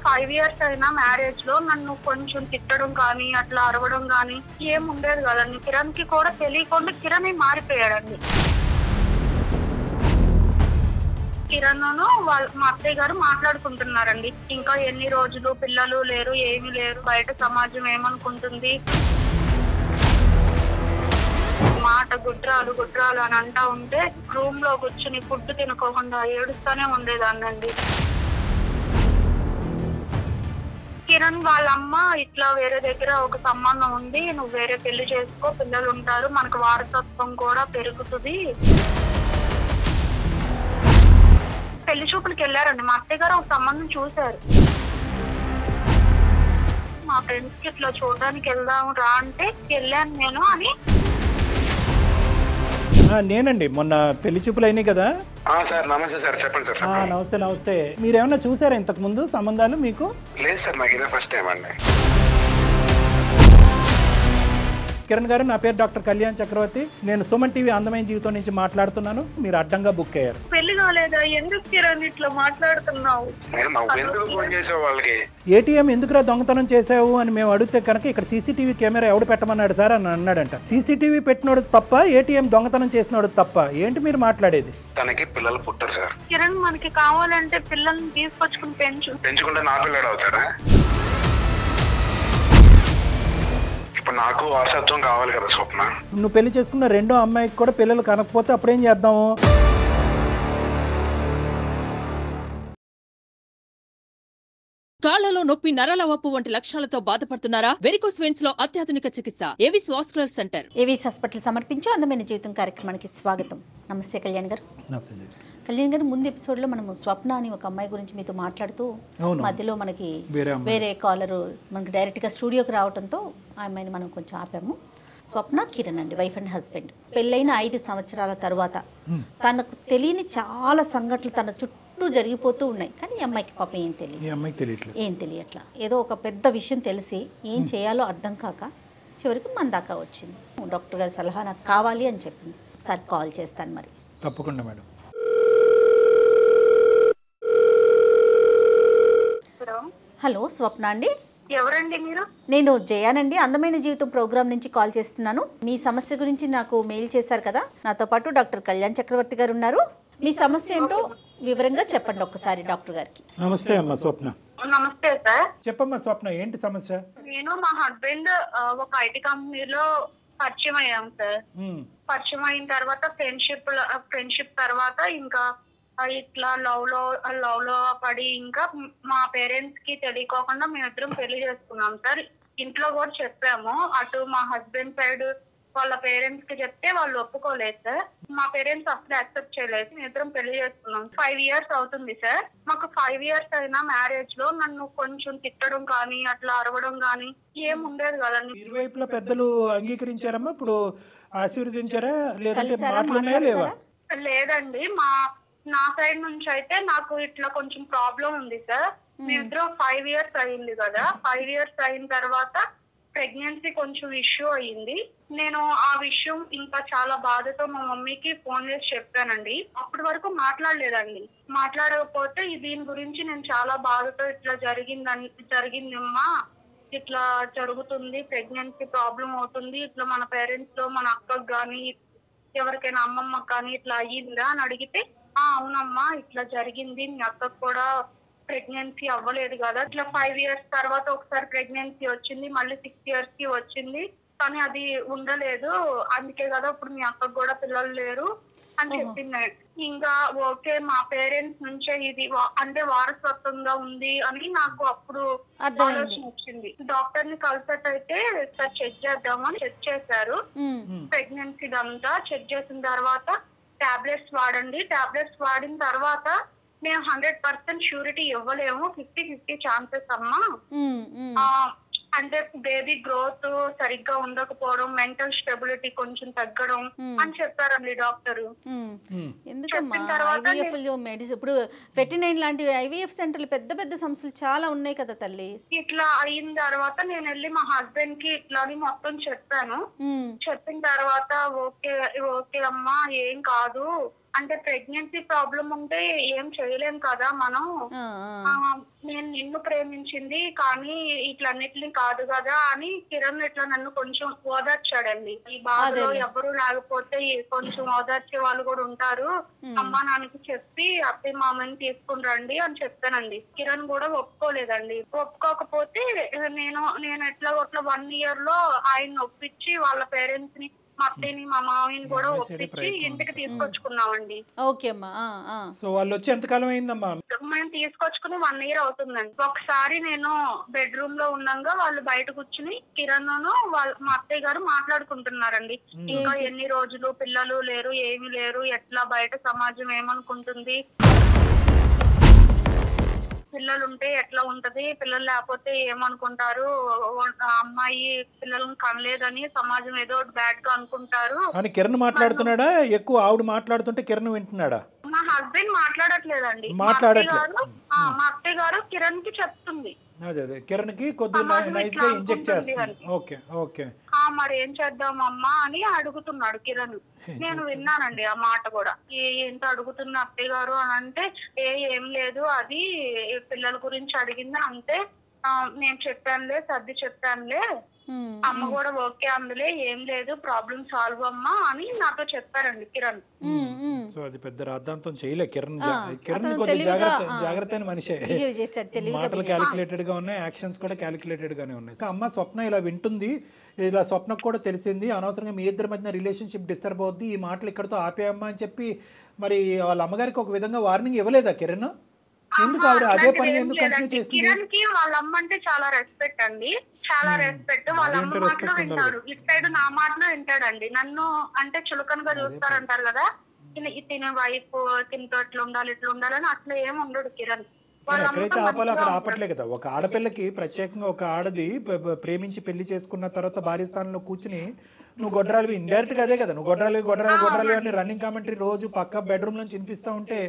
5 years అయినా marriage లో నన్ను కొంచెం తిట్టడం కానీ అట్లా అరవడం కానీ ఏం ఉండేది కదండి. కిరణ్ కి కూడా తెలియకుండా కిరణ్ మారిపోయాడండి. కిరణ్ వాళ్ళ మా అత్తయ్య గారు మాట్లాడుకుంటున్నారండి. ఇంకా ఎన్ని రోజులు పిల్లలు లేరు, ఏమీ లేరు, బయట సమాజం ఏమనుకుంటుంది, మాట గుడ్రాలు గుడ్రాలు అని అంటా ఉంటే రూమ్ లో కూర్చుని ఫుడ్ తినుకోకుండా ఏడుస్తానే ఉండేదాన్నండి. కిరణ్ వాళ్ళ అమ్మ ఇట్లా వేరే దగ్గర ఒక సంబంధం ఉంది, నువ్వు వేరే పెళ్లి చేసుకో, పిల్లలు ఉంటారు, మనకు వారసత్వం కూడా పెరుగుతుంది. పెళ్లి చూపులకి వెళ్ళారండి. మా అత్తయ్య గారు ఒక సంబంధం చూశారు. మా ఫ్రెండ్స్ కి ఇట్లా చూడడానికి వెళ్దాం రా అంటే వెళ్ళాను నేను అని. నేనండి మొన్న పెళ్లి చూపులు అయినాయి కదా సార్. నమస్తే సార్, చెప్పండి సార్. నమస్తే నమస్తే. మీరేమన్నా చూసారా ఇంతకు ముందు సంబంధాలు? మీకు లేదు సార్, నాకు ఇదే ఫస్ట్ టైం అండి. కిరణ్ గారు, నా పేరు డాక్టర్ కళ్యాణ్ చక్రవర్తి. నేను సుమన్ టీవీ అందమైన జీవితం నుంచి మాట్లాడుతున్నాను. మీరు అడ్డంగా బుక్ అయ్యారు. పెళ్లి కాలేదా? ఎందుకు కిరణ్ ఇట్లా మాట్లాడుతున్నావు? ఎందుకు ఫోన్ చేసావు వాళ్ళకి? ఏటీఎం ఎందుకురా దొంగతనం చేసావు అని మేము అడిగితే కనుక ఇక్కడ సీసీటీవీ కెమెరా ఎవడు పెట్టమన్నాడు సార్ అని అన్నాడంట. సీసీటీవీ పెట్టినోడు తప్ప, ఏటీఎం దొంగతనం చేసినోడు తప్ప? ఏంటి మీరు మాట్లాడేది? తనకి పిల్లలు పుట్టారు సార్. కిరణ్ మనకి కావాలంటే పిల్లల్ని తీసుకొచ్చుకుని పెంచుకుంటే నా పిల్లడు అవుతాడా? ఇప్పుడు నాకు వారసత్వం కావాలి కదా స్వప్న. నువ్వు పెళ్లి చేసుకున్న రెండో అమ్మాయికి కూడా పిల్లలు కనకపోతే అప్పుడేం చేద్దాము? కాళ్లలో నొప్పి, నరాల వాపు వంటి లక్షణాలతో బాధపడుతున్నారా? వెరికోస్ వెయిన్స్ లో అత్యాధునిక చికిత్స Avis vascular centre. Avis hospital సమర్పించే అందమైన జీవితం కార్యక్రమానికి స్వాగతం. నమస్తే కళ్యాణ్ గారు. కళ్యాణ్ గారు, ముందు ఎపిసోడ్ లో మనము స్వప్న అని ఒక అమ్మాయి గురించి మీతో మాట్లాడుతూ మధ్యలో మనకి వేరే కాలర్ మనకి డైరెక్ట్ గా స్టూడియోకి రావడంతో ఆ అమ్మాయిని మనం కొంచెం ఆపాము. స్వప్న, కిరణ్ అండి, వైఫ్ అండ్ హస్బెండ్. పెళ్ళైన 5 సంవత్సరాల తర్వాత తనకు తెలియని చాలా సంఘటనలు తన చుట్టూ జరిగిపోతూ ఉన్నాయి. కానీ ఈ అమ్మాయికి పాపం ఏం తెలియట్లా. ఏదో ఒక పెద్ద విషయం తెలిసి ఏం చేయాలో అర్థం కాక చివరికి మన దాకా వచ్చింది. డాక్టర్ గారి సలహా నాకు కావాలి అని చెప్పింది. ఒకసారి కాల్ చేస్తాను మరి. తప్పకుండా మేడం. హలో, స్వప్న అండి. ఎవరండి మీరు? నేను జయానండి, అందమైన జీవితం ప్రోగ్రామ్ నుంచి కాల్ చేస్తున్నాను. మీ సమస్య గురించి నాకు మెయిల్ చేశారు కదా. నాతో పాటు డాక్టర్ కళ్యాణ్ చక్రవర్తి గారు ఉన్నారు. మీ సమస్య ఏంటో వివరంగా చెప్పండి ఒకసారి డాక్టర్ గారికి. నమస్తే అమ్మా స్వప్న. నమస్తే సార్. చెప్పమ్మా స్వప్న, ఏంటి సమస్య? నేను మా హస్బెండ్ ఒక ఐటీ కంపెనీలో పరిచయం అయ్యాం సార్. పరిచయం అయిన తర్వాత ఫ్రెండ్షిప్ తర్వాత ఇంకా ఇట్లా లవ్ లో పడి ఇంకా మా పేరెంట్స్ కి తెలియకోకుండా మేమిద్దరం పెళ్లి చేసుకున్నాం సార్. ఇంట్లో కూడా చెప్పాము. అటు మా హస్బెండ్ సైడ్ వాళ్ళ పేరెంట్స్ కి చెప్తే వాళ్ళు ఒప్పుకోలేదు సార్. మా పేరెంట్స్ అసలు యాక్సెప్ట్ చేయలేదు. మేమిద్దరం పెళ్లి చేసుకున్నాం. 5 years అవుతుంది సార్. మాకు 5 years అయినా మ్యారేజ్ లో నన్ను కొంచెం తిట్టడం కానీ అట్లా అరవడం కానీ ఏం ఉండేది కదండి. ఇరువైపుల పెద్దలు అంగీకరించారమ్మా? ఇప్పుడు ఆశీర్వదించారా లేదంటే మాటలున్నాయా లేవా? లేదండి, నా సైడ్ నుంచి అయితే నాకు ఇట్లా కొంచెం ప్రాబ్లం ఉంది సార్. మేమిద్దరం 5 years అయింది కదా. 5 years అయిన తర్వాత ప్రెగ్నెన్సీ కొంచెం ఇష్యూ అయ్యింది. నేను ఆ విషయం ఇంకా చాలా బాధతో మా మమ్మీకి ఫోన్ చేసి చెప్పానండి. అప్పటి వరకు మాట్లాడలేదండి. మాట్లాడకపోతే దీని గురించి నేను చాలా బాధతో ఇట్లా జరిగిందమ్మా, ఇట్లా జరుగుతుంది, ప్రెగ్నెన్సీ ప్రాబ్లం అవుతుంది, ఇట్లా మన పేరెంట్స్ లో మన అక్కకు గాని ఎవరికైనా అమ్మమ్మకి కానీ ఇట్లా అయ్యిందా అని అడిగితే, అవునమ్మా ఇట్లా జరిగింది, మీ అక్కకు కూడా ప్రెగ్నెన్సీ అవ్వలేదు కదా, ఇట్లా 5 years తర్వాత ఒకసారి ప్రెగ్నెన్సీ వచ్చింది, మళ్ళీ 6 years కి వచ్చింది, కానీ అది ఉండలేదు, అందుకే కదా ఇప్పుడు మీ అక్కకు కూడా పిల్లలు లేరు అని చెప్పింది. ఇంకా ఓకే, మా పేరెంట్స్ నుంచే ఇది అంటే వారసత్వంగా ఉంది అని నాకు అప్పుడు ఆలోచన వచ్చింది. డాక్టర్ ని కన్సల్ట్ అయితే సార్ చెక్ చేద్దామని చెక్ చేశారు. ప్రెగ్నెన్సీ అంతా చెక్ చేసిన తర్వాత టాబ్లెట్స్ వాడండి, టాబ్లెట్స్ వాడిన తర్వాత మేము 100% ష్యూరిటీ ఇవ్వలేము, 50-50 ఛాన్సెస్ అమ్మా, అంటే బేబీ గ్రోత్ సరిగ్గా ఉండకపోవడం, మెంటల్ స్టెబిలిటీ కొంచెం తగ్గడం అని చెప్పారండి డాక్టర్. ఇప్పుడు ఫెర్టినైన్ లాంటి ఐవీఎఫ్ సెంటర్లు పెద్ద పెద్ద సంస్థలు చాలా ఉన్నాయి కదా తల్లి. ఇట్లా అయిన తర్వాత నేను వెళ్ళి మా హస్బెండ్ కి ఇట్లా అని మొత్తం చెప్పాను. చెప్పిన తర్వాత ఓకే ఓకే అమ్మా ఏం కాదు అంటే ప్రెగ్నెన్సీ ప్రాబ్లం ఉంటే ఏం చేయలేం కదా మనం. నేను నిన్ను ప్రేమించింది కానీ ఇట్లన్నిటిని కాదు కదా అని కిరణ్ ఇట్లా నన్ను కొంచెం ఓదార్చాడండి. ఈ బాధలో ఎవరు లేకపోతే కొంచెం ఓదార్చే వాళ్ళు కూడా ఉంటారు, అమ్మా నాన్నకి చెప్పి అత్తయ్య మామని తీసుకుని రండి అని చెప్పానండి. కిరణ్ కూడా ఒప్పుకోలేదండి. ఒప్పుకోకపోతే నేను ఎట్లా 1 year లో ఆయన ఒప్పించి వాళ్ళ పేరెంట్స్ ని, మా అత్తయ్యని మా మామయ్యని కూడా ఒప్పించి ఇంటికి తీసుకొచ్చుకున్నామండి. సో వాళ్ళు వచ్చి ఎంతకాలం అయిందమ్మా? మేము తీసుకొచ్చుకుని 1 year అవుతుందండి. ఒకసారి నేను బెడ్రూమ్ లో ఉండగా వాళ్ళు బయట కూర్చుని కిరణ్ మా అత్తయ్య గారు మాట్లాడుకుంటున్నారండి. ఇంకా ఎన్ని రోజులు పిల్లలు లేరు, ఏమీ లేరు, ఎట్లా బయట సమాజం ఏమనుకుంటుంది, పిల్లలు ఉంటే ఎట్లా ఉంటది, పిల్లలు లేకపోతే ఏమనుకుంటారు, అమ్మాయి పిల్లలను కనలేదని సమాజం ఏదో బ్యాడ్ గా అనుకుంటారు అని కిరణ్ మాట్లాడుతున్నాడా? ఎక్కువ ఆవిడ మాట్లాడుతుంటే కిరణ్ వింటున్నాడా? మా హస్బెండ్ మాట్లాడట్లేదండి. మా అత్తయ్య గారు కిరణ్ కి చెప్తుంది. అదే కిరణ్ కి కొద్దిగా నైస్ గా ఇంజెక్ట్ చేస్తుంది. Okay okay. మరి ఏం చేద్దాం అమ్మా అని అడుగుతున్నాడు కిరణ్. నేను విన్నానండి ఆ మాట కూడా. ఏంట అడుగుతున్న అత్తయ్య గారు అని అంటే, ఏం లేదు, అది పిల్లల గురించి అడిగింది అంతే, నేను చెప్పానులే, సర్ది చెప్పానులే, అమ్మ కూడా ఓకే అందులే, ఏం లేదు, ప్రాబ్లం సాల్వ్ అమ్మా అని నాతో చెప్పారండి కిరణ్. సో అది పెద్ద రాద్ధాంతం చేయలే కిరణ్. కిరణ్ కొద్దిగా జాగ్రత్త అయిన మనిషే. మాటలు క్యాలిక్యులేటెడ్ గా ఉన్నాయి, యాక్షన్స్ కూడా క్యాలిక్యులేటెడ్ గానే ఉన్నాయి. అమ్మ స్వప్న ఇలా వింటుంది, ఇలా స్వప్నకు కూడా తెలిసింది, అనవసరంగా మీ ఇద్దరి మధ్య రిలేషన్షిప్ డిస్టర్బ్ అవుద్ది, ఈ మాటలు ఇక్కడతో ఆపేయమ్మా అని చెప్పి మరి వాళ్ళ అమ్మగారికి ఒక విధంగా వార్నింగ్ ఇవ్వలేదా కిరణ్? ఎందుకు ఆవిడ అదే పని ఎందుకు కంటిన్యూ చేసింది? కిరణ్ కి వాళ్ళ అమ్మ అంటే చాలా రెస్పెక్ట్ అండి, చాలా రెస్పెక్ట్. వాళ్ళ అమ్మ మాటలో వింటాడు, ఇటు నా మాటలో వింటాడండి. నన్ను అంటే చులకనగా చూస్తారంటారు కదా, తినే వైఫ్ తినతో ఇట్లా ఉండాలి ఇట్లా ఉండాలని అట్లా ఏమి ఉండడు కిరణ్. ఎక్కడైతే ఆపాలో అక్కడ ఆపట్లే కదా. ఒక ఆడపిల్లకి ప్రత్యేకంగా ఒక ఆడది ప్రేమించి పెళ్లి చేసుకున్న తర్వాత భార్య స్థానంలో కూర్చుని నువ్వు గొడ్రాలు, ఇండైరెక్ట్ గా అదే కదా, నువ్వు గొడ్రాలు అని రన్నింగ్ కామెంటరీ రోజు పక్క బెడ్రూమ్ నుంచి వినిపిస్తా ఉంటే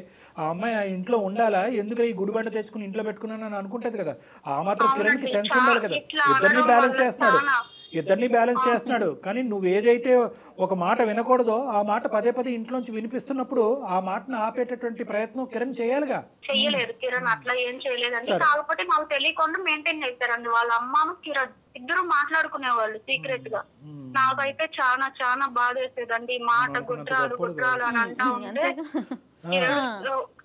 ఆ అమ్మాయి ఆ ఇంట్లో ఉండాలా, ఎందుకు ఈ గుడిబండ తెచ్చుకుని ఇంట్లో పెట్టుకున్నాను అనుకుంటది కదా. ఆ మాత్రం కిరణ్ కి సెన్స్ ఉండాలి కదా. ఇద్దరిని బ్యాలెన్స్ చేస్తున్నాడు. కానీ నువ్వు ఏదైతే ఒక మాట వినకూడదో ఆ మాట పదే పదే ఇంట్లోంచి వినిపిస్తున్నప్పుడు ఆ మాటను ఆపేటటువంటి ప్రయత్నం కిరణ్ చేయాలిగా. చెయ్యలేదు కిరణ్, అట్లా ఏం చేయలేదండి. కాకపోతే మాకు తెలియకుండా మెయింటైన్ చేశారండి. వాళ్ళ అమ్మను కిరణ్ ఇద్దరు మాట్లాడుకునేవాళ్ళు సీక్రెట్ గా. నాకైతే చాలా చాలా బాధ వేసేదండి. మాట గుడ్రాలు అని అంటా ఉంటే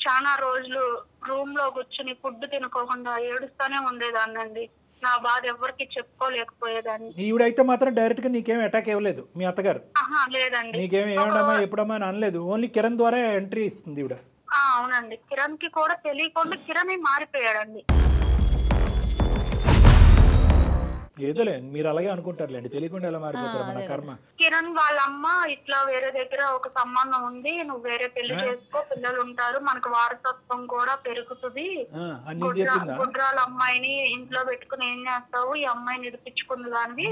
చాలా రోజులు రూమ్ లో కూర్చుని ఫుడ్ తినుకోకుండా ఏడుస్తానే ఉండేదాన్నండి. నా బాధ ఎవరికి చెప్పుకోలేకపోయేదాన్ని. ఈవిడైతే మాత్రం డైరెక్ట్ గా నీకేం అటాక్ ఇవ్వలేదు మీ అత్తగారు? లేదండి. నీకేం ఏమడమ్మా ఎప్పుడమ్మా అని అనలేదు, ఓన్లీ కిరణ్ ద్వారా ఎంట్రీ ఇస్తుంది ఈవిడ. అవునండి, కిరణ్ కి కూడా తెలియకుండా కిరణ్ మారిపోయాడండి. ఏదోలే మీరు అలాగే అనుకుంటారులేండి, తెలియకుండా ఎలా మారిపోతారు మన కర్మ. కిరణ్ వాళ్ళ అమ్మ ఇట్లా వేరే దగ్గర ఒక సంబంధం ఉంది, నువ్వు వేరే పెళ్లి చేసుకో, పిల్లలు ఉంటారు, మనకు వారసత్వం కూడా పెరుగుతుంది, గుడ్రాల అమ్మాయిని ఇంట్లో పెట్టుకుని ఏం చేస్తావు, ఈ అమ్మాయిని నిడిపించుకుంది దానివి.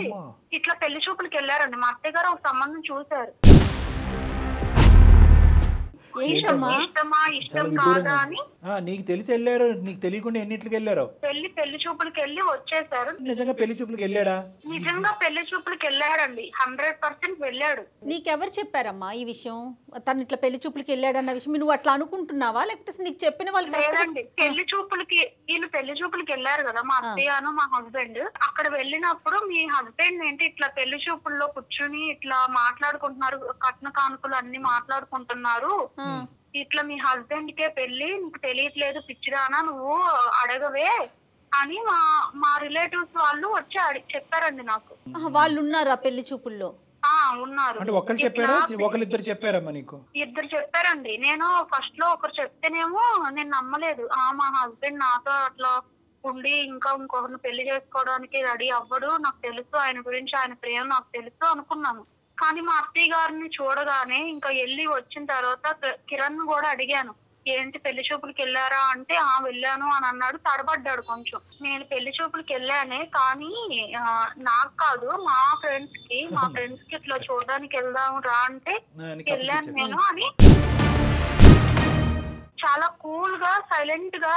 ఇట్లా పెళ్లి చూపులకి వెళ్ళారండి. మా అత్తయ్య గారు ఒక సంబంధం చూసారు. నీకు తెలిసి వెళ్ళారు, నీకు తెలియకుండా ఎన్నింటికి వెళ్ళారు? పెళ్లి చూపులకి వెళ్ళి వచ్చేసారు. నిజంగా పెళ్లి చూపులకి వెళ్ళాడా? నిజంగా పెళ్లి చూపులకి వెళ్ళాడండి, 100% వెళ్ళాడు. నీకెవరు చెప్పారమ్మా ఈ విషయం? తను ఇట్లా పెళ్లి చూపులకి వెళ్ళాడన్న విషయం నువ్వు అట్లా అనుకుంటున్నావా, లేకపోతే నీకు చెప్పిన వాళ్ళు? లేదండి, పెళ్లి చూపులకి వెళ్ళారు కదా మా అత్తయ్యను మా హస్బెండ్. అక్కడ వెళ్ళినప్పుడు మీ హస్బెండ్ ఏంటి ఇట్లా పెళ్లి చూపుల్లో కూర్చుని ఇట్లా మాట్లాడుకుంటున్నారు, కట్న కానుకలు అన్ని మాట్లాడుకుంటున్నారు, ఇట్లా మీ హస్బెండ్ కే పెళ్లి, నీకు తెలియట్లేదు పిచ్చిరానా, నువ్వు అడగవే అని మా రిలేటివ్స్ వాళ్ళు వచ్చి చెప్పారండి నాకు. వాళ్ళు ఉన్నారు ఆ పెళ్లి చూపుల్లో? ఉన్నారు. ఒకరిద్దరు చెప్పారమ్మా నీకు? ఇద్దరు చెప్పారండి. నేను ఫస్ట్ లో ఒకరు చెప్తేనేమో నేను నమ్మలేదు. మా హస్బెండ్ నాతో అట్లా ఉండి ఇంకా ఇంకొకరిని పెళ్లి చేసుకోవడానికి రెడీ అవ్వడు, నాకు తెలుసు ఆయన గురించి, ఆయన ప్రేమ నాకు తెలుసు అనుకున్నాను. కానీ మా అత్తయ్య గారిని చూడగానే ఇంకా వెళ్ళి వచ్చిన తర్వాత కిరణ్ కూడా అడిగాను, ఏంటి పెళ్లి చూపులకి వెళ్ళారా అంటే వెళ్ళాను అని అన్నాడు. తడబడ్డాడు కొంచెం. నేను పెళ్లి చూపులకి వెళ్ళానే, కానీ నాకు కాదు మా ఫ్రెండ్స్ కి ఇట్లా చూడడానికి వెళ్దాం రా అంటే వెళ్ళాను నేను అని చాలా కూల్ గా సైలెంట్ గా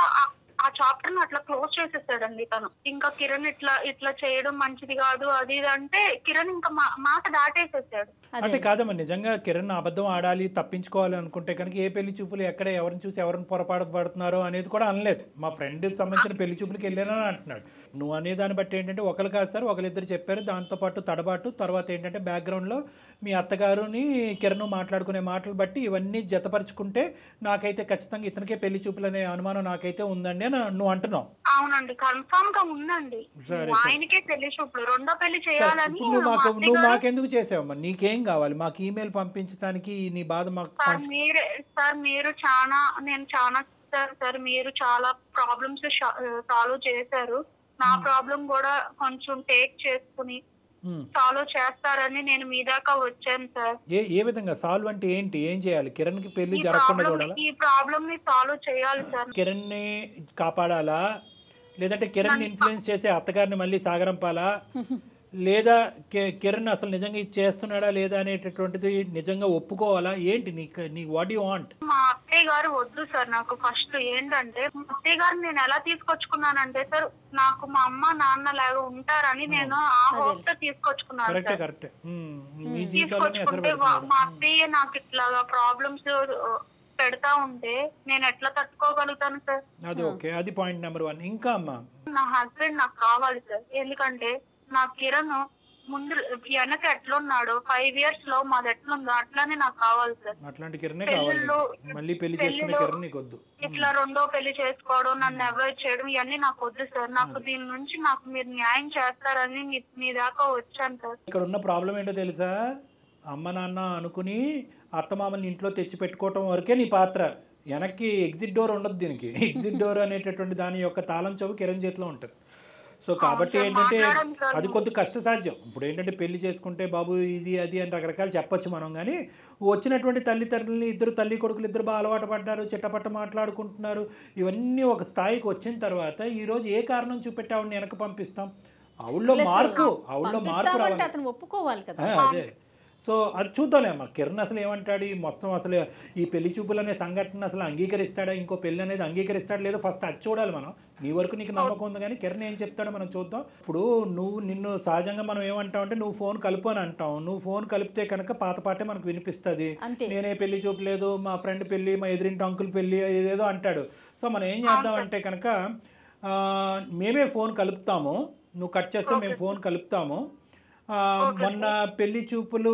ఆ చాప్టర్ అట్లా క్లోజ్ చేసేసాడండి తను. ఇంకా కిరణ్ ఇట్లా చేయడం మంచిది కాదు అది ఇది అంటే కిరణ్ ఇంకా మాట దాటేసేసాడు. అంటే కాదమ్మా, నిజంగా కిరణ్ అబద్ధం ఆడాలి తప్పించుకోవాలి అనుకుంటే కనుక ఏ పెళ్లి చూపులు ఎక్కడ ఎవరిని చూసి ఎవరిని పొరపాటు పడుతున్నారో అనేది కూడా అనలేదు. మా ఫ్రెండ్ సంబంధించిన పెళ్లి చూపులకి వెళ్ళానని అంటున్నాడు. నువ్వు అనే దాన్ని బట్టి ఏంటంటే ఒకరు కాదు సార్, ఒకరిద్దరు చెప్పారు. దాంతోపాటు తడబాటు తర్వాత ఏంటంటే బ్యాక్గ్రౌండ్లో మీ అత్తగారుని కిరణ్ మాట్లాడుకునే మాటలు బట్టి ఇవన్నీ జతపరుచుకుంటే నాకైతే ఖచ్చితంగా ఇతనికే పెళ్లి చూపులు అనే అనుమానం నాకైతే ఉందండి అని నువ్వు అంటున్నావు. అవునండి, కన్ఫర్మ్ గా ఉందండి. ఆయనకే పెళ్లి చూపులు, రెండో పెళ్లి చేయాలని. నువ్వు మాకెందుకు చేసావమ్మా? నీకేం కావాలి? మాకు ఈమెయిల్ పంపించడానికి నీ బాధ మాకు. నేను చాలా సార్ మీరు చాలా ప్రాబ్లమ్స్ సాల్వ్ చేశారు. నా ప్రాబ్లం కూడా కొంచెం టేక్ చేసుకుని సాల్వ్ చేస్తారని నేను మీ దాకా వచ్చాను సార్. ఏ విధంగా సాల్వ్ అంటే ఏంటి? ఏం చేయాలి? కిరణ్ కి పెళ్లి జరగకుండా చూడాలా? ఈ ప్రాబ్లమ్ ని సాల్వ్ చేయాలి సార్. కిరణ్ ని కాపాడాలా, లేదంటే కిరణ్ ఇన్ఫ్లుయెన్స్ చేసే అత్తగారిని మళ్ళీ సాగరంపాలా, లేదా కిరణ్ అసలు నిజంగా ఇది చేస్తున్నాడా లేదా అనేటటువంటిది నిజంగా ఒప్పుకోవాలా? ఏంటి నీ వాట్ యు వాంట్? మా అత్తయ్య గారు వద్దు సార్. నాకు ఫస్ట్ ఏంటంటే మా అత్తయ్య గారిని నేను ఎలా తీసుకొచ్చుకున్నానంటే సార్, నాకు మా అమ్మ నాన్న లాగా ఉంటారని నేను ఆ హోప్ తో తీసుకొచ్చుకున్నాను. తీసుకొచ్చుకుంటే మా అత్తయ్య నాకు ఇట్లాగా ప్రాబ్లమ్స్ పెడతా ఉంటే నేను ఎట్లా తట్టుకోగలుగుతాను సార్? అది ఓకే, అది పాయింట్ నెంబర్ 1. ఇంకా అమ్మా, నా హస్బెండ్ నాకు కావాలి సార్. ఎందుకంటే నా కిరణ్ ముందు వెనక ఎట్లున్నాడు 5 years లో మాది ఎట్లుందో అట్లానే నాకు కావాలి సార్. అట్లాంటి కిరణే కావాలి. మళ్ళీ పెళ్లి చేసుకునే కిరణ్ నీకు వద్దు. ఇట్లా రెండో పెళ్లి చేసుకోవడం, నన్ను అవాయిడ్ చేయడం ఇవన్నీ నాకు వద్దు సార్. నాకు దీని నుంచి నాకు మీరు న్యాయం చేస్తారని మీ దాకా వచ్చాను సార్. ఇక్కడ ఉన్న ప్రాబ్లం ఏంటో తెలుసా? అమ్మ నాన్న అనుకుని అత్తమామల్ని ఇంట్లో తెచ్చి పెట్టుకోవటం వరకే నీ పాత్ర. వెనక్కి ఎగ్జిట్ డోర్ ఉండదు. దీనికి ఎగ్జిట్ డోర్ అనేటటువంటి దాని యొక్క తాళం చెవి కిరణ్ చేతిలో ఉంటుంది. సో కాబట్టి ఏంటంటే అది కొద్ది కష్టసాధ్యం. ఇప్పుడు ఏంటంటే పెళ్లి చేసుకుంటే బాబు ఇది అది అని రకరకాలు చెప్పొచ్చు మనం, కానీ వచ్చినటువంటి తల్లిదండ్రులని ఇద్దరు తల్లి కొడుకులు ఇద్దరు బాగా అలవాటు పడ్డారు, చిట్టపట్ట మాట్లాడుకుంటున్నారు. ఇవన్నీ ఒక స్థాయికి వచ్చిన తర్వాత ఈరోజు ఏ కారణం చూపెట్టావుని వెనక పంపిస్తాం? ఆవిడలో మార్పు రావాలి, అతను ఒప్పుకోవాలి కదా. అదే. సో అది చూద్దాంలేమ్మా. కిరణ్ అసలు ఏమంటాడు? ఈ మొత్తం అసలు ఈ పెళ్లి చూపులు అనే సంఘటన అసలు అంగీకరిస్తాడా, ఇంకో పెళ్లి అనేది అంగీకరిస్తాడా లేదో ఫస్ట్ అది చూడాలి మనం. నీ వరకు నీకు నమ్మకం ఉంది, కానీ కిరణ్ ఏం చెప్తాడో మనం చూద్దాం. ఇప్పుడు నిన్ను సహజంగా మనం ఏమంటాం అంటే నువ్వు ఫోన్ కలుపు అని అంటాం. నువ్వు ఫోన్ కలిపితే కనుక పాత పాటే మనకు వినిపిస్తుంది. నేనే పెళ్లి చూపలేదు, మా ఫ్రెండ్ పెళ్లి, మా ఎదురింటి అంకుల్ పెళ్లి, ఏదేదో అంటాడు. సో మనం ఏం చేద్దాం అంటే కనుక మేమే ఫోన్ కలుపుతాము. నువ్వు కట్ చేస్తే మేము ఫోన్ కలుపుతాము. మొన్న పెళ్లి చూపులు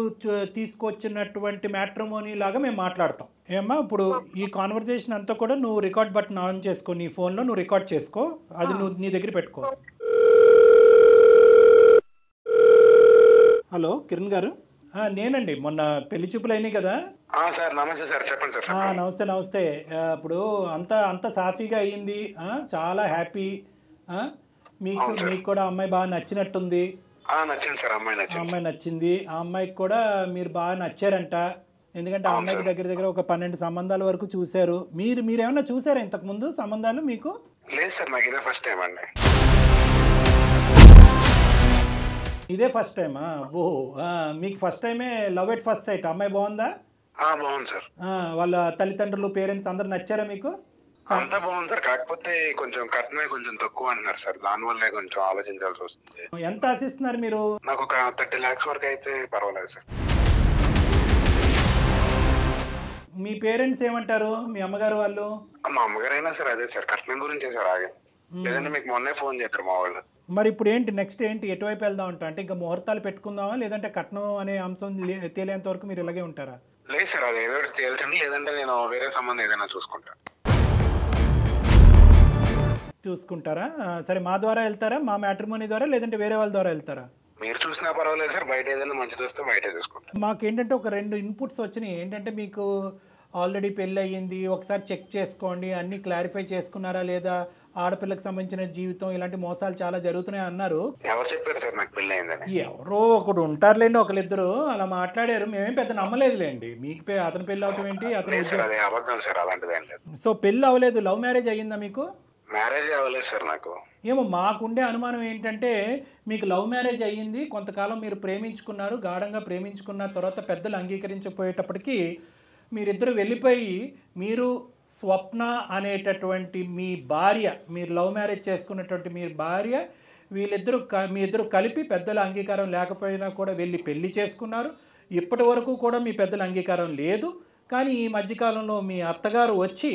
తీసుకొచ్చినటువంటి మ్యాట్రిమోనీ లాగా మేము మాట్లాడతాం. ఏమ్మా, ఇప్పుడు ఈ కాన్వర్సేషన్ అంతా కూడా నువ్వు రికార్డ్ బటన్ ఆన్ చేసుకో, నీ ఫోన్లో నువ్వు రికార్డ్ చేసుకో, అది నువ్వు నీ దగ్గర పెట్టుకో. హలో కిరణ్ గారు, నేనండి. మొన్న పెళ్లి చూపులు అయినాయి కదా. నమస్తే. ఇప్పుడు అంతా సాఫీగా అయ్యింది, చాలా హ్యాపీ. మీకు కూడా అమ్మాయి బాగా నచ్చినట్టుంది. అమ్మాయి నచ్చింది. ఆ అమ్మాయికి కూడా మీరు బాగా నచ్చారంట. ఎందుకంటే ఆ అమ్మాయికి దగ్గర ఒక 12 సంబంధాల వరకు చూశారు. మీరేమన్నా చూసారా ఇంతకు ముందు సంబంధాలు? మీకు లేదు సార్, నాకు ఇదే ఫస్ట్ టైం అండి. ఇదే ఫస్ట్ టైమా? మీకు ఫస్ట్ టైమే లవ్ ఎట్ ఫస్ట్ సైట్. అమ్మాయి బాగుందా? బాగుంది సార్. వాళ్ళ తల్లిదండ్రులు పేరెంట్స్ అందరు నచ్చారా మీకు? అంతా బాగుంది సార్, కాకపోతే కొంచెం కట్నమే కొంచెం తక్కువ అంటున్నారు సార్. దానివల్లే కొంచెం ఆలోచించాల్సి వస్తుంది. ఎంత ఆశిస్తున్నారు మీరు? నాకు ఒక 30 lakhs వరకు అయితే పర్వాలేదు సార్. మీ పేరెంట్స్ ఏమంటారు? మీ అమ్మగారు వాళ్ళు? మా అమ్మగారు అయినా సార్ అదే సార్, కట్నం గురించే సార్. ఆగే లేదంటే మీకు మొన్నే ఫోన్ చేస్తారు మా వాళ్ళు. మరి ఇప్పుడు ఏంటి నెక్స్ట్ ఏంటి? ఎటువైపు వెళ్దాం అంటే ఇంకా ముహూర్తాలు పెట్టుకుందామా, లేదంటే కట్నం అనే అంశం తేలేంత వరకు మీరు ఇలాగే ఉంటారా? లేదు సార్, అది ఏదో తేల్చండి, లేదంటే నేను వేరే సంబంధం ఏదైనా చూసుకుంటారా? సరే, మా ద్వారా వెళ్తారా, మా మ్యాట్రిమోనీ ద్వారా, లేదంటే వేరే వాళ్ళ ద్వారా వెళ్తారా? మీరు చూసినా పర్వాలేదు సార్, బయట ఏదైనా మంచిది వస్తే బయట చూసుకుంటాం. మాకేంటంటే ఒక 2 ఇన్పుట్స్ వచ్చినాయి. ఏంటంటే మీకు ఆల్రెడీ పెళ్ళి అయ్యింది, ఒకసారి చెక్ చేసుకోండి, అన్నీ క్లారిఫై చేసుకున్నారా లేదా, ఆడపిల్లకి సంబంధించిన జీవితం ఇలాంటి మోసాలు చాలా జరుగుతున్నాయి అన్నారు. ఎవరు చెప్పారు సార్ నాకు పెళ్ళి అయిందని? ఎవరో ఒకడు ఉంటారులేండి, ఒకరిద్దరు అలా మాట్లాడారు. మేమేం పెద్ద నమ్మలేదులేండి. మీకు అతని పెళ్ళి అవటం ఏంటి? సో పెళ్ళి అవ్వలేదు, లవ్ మ్యారేజ్ అయ్యిందా మీకు? మ్యారేజ్ అవ్వలేదు సార్ నాకు. ఏమో మాకుండే అనుమానం ఏంటంటే మీకు లవ్ మ్యారేజ్ అయ్యింది, కొంతకాలం మీరు ప్రేమించుకున్నారు, గాఢంగా ప్రేమించుకున్న తర్వాత పెద్దలు అంగీకరించకపోయేటప్పటికీ మీరిద్దరు వెళ్ళిపోయి మీరు స్వప్న అనేటటువంటి మీ భార్య, మీరు లవ్ మ్యారేజ్ చేసుకున్నటువంటి మీ భార్య, మీ ఇద్దరు కలిపి పెద్దల అంగీకారం లేకపోయినా కూడా వెళ్ళి పెళ్లి చేసుకున్నారు. ఇప్పటి వరకు కూడా మీ పెద్దల అంగీకారం లేదు. కానీ ఈ మధ్యకాలంలో మీ అత్తగారు వచ్చి